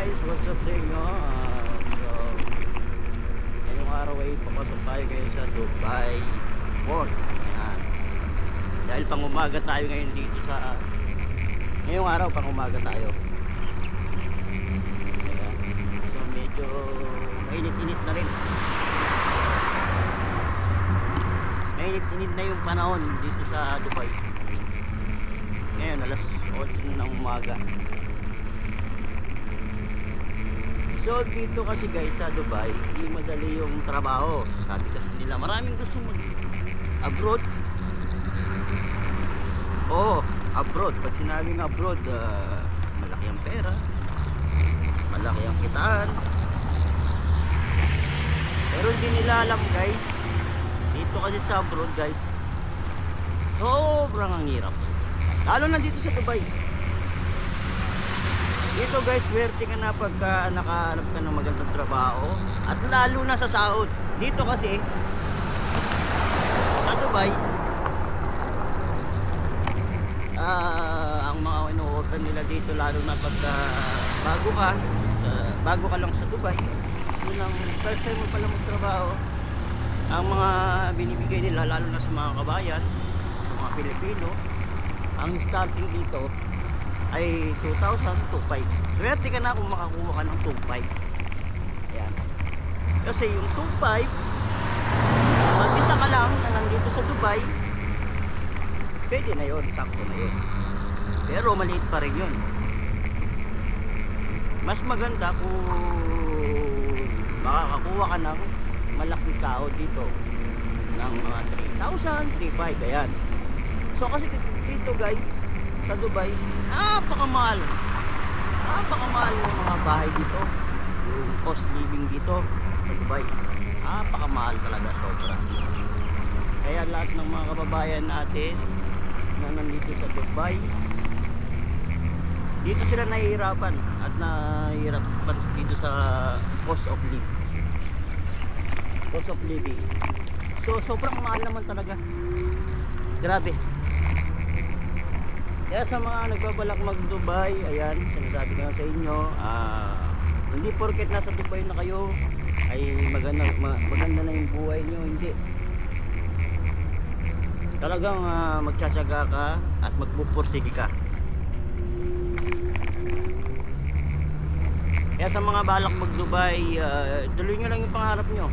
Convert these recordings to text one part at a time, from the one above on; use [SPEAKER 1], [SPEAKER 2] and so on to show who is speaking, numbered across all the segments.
[SPEAKER 1] guys, what's up sa inyo? So, ngayong araw ay papasok tayo ngayon sa Dubai Port. Ayan. Dahil pang umaga tayo ngayon dito sa ngayong araw pang umaga tayo. Ayan. So medyo mainit-init na rin. Mainit-init na yung panahon dito sa Dubai. Ngayon alas 8 ng umaga. So dito kasi guys sa Dubai, hindi madali yung trabaho. Sabi kasi nila maraming gusto mag-abroad. Oo, abroad. Pag sinabing abroad, malaki ang pera, malaki ang kitaan. Pero hindi nila alam guys, dito kasi sa abroad guys, sobrang ang hirap. Lalo na dito sa Dubai. Dito guys, swerte ka na pagka nakahanap ka ng magandang trabaho. At lalo na sa sahod. Dito kasi sa Dubai, ang mga ino-order nila dito, lalo na pagka bago ka lang sa Dubai, yun ang first time mo pala magtrabaho, ang mga binibigay nila, lalo na sa mga kabayan, sa mga Pilipino, ang starting dito ay 2,000, 2,500. Swerte ka na kung makakuha ka ng 2,500. Ayan. Kasi yung 2,500, mag-isa ka lang na nandito sa Dubai, pwede na yun, sakto na yun. Pero maliit pa rin yun. Mas maganda kung makakakuha ka ng malaking sahod dito ng mga 3,000, 3,500. Ayan. So kasi dito guys, sa Dubai, napakamahal ng mga bahay dito. Yung cost living dito sa Dubai, napakamahal talaga, sobra. Kaya lahat ng mga kababayan natin na nandito sa Dubai, dito sila nahihirapan at nahihirapan dito sa cost of living. So sobrang mahal naman talaga, grabe. Kaya sa mga nagbabalak mag-Dubai, ayan, sinasabi ko na sa inyo, hindi porket nasa Dubai na kayo ay maganda na yung buhay nyo, hindi. Talagang magtsatsaga ka at magpupursige ka. Kaya sa mga balak mag-Dubai, tuloy nyo lang yung pangarap nyo.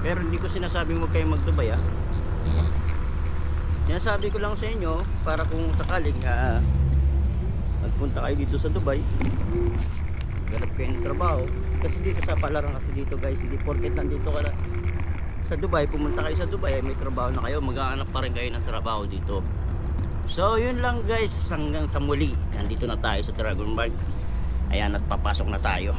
[SPEAKER 1] Pero hindi ko sinasabing huwag kayong mag-Dubai, Sinasabi ko lang sa inyo para kung sakaling magpunta kayo dito sa Dubai, ganap kayo ng trabaho. Kasi dito sa palaran, kasi dito guys, hindi porket nandito ka sa Dubai, pumunta kayo sa Dubai, may trabaho na kayo, maghahanap pa rin kayo ng trabaho dito. So yun lang guys, hanggang sa muli. Nandito na tayo sa Dragon Park. Ayan, at papasok na tayo.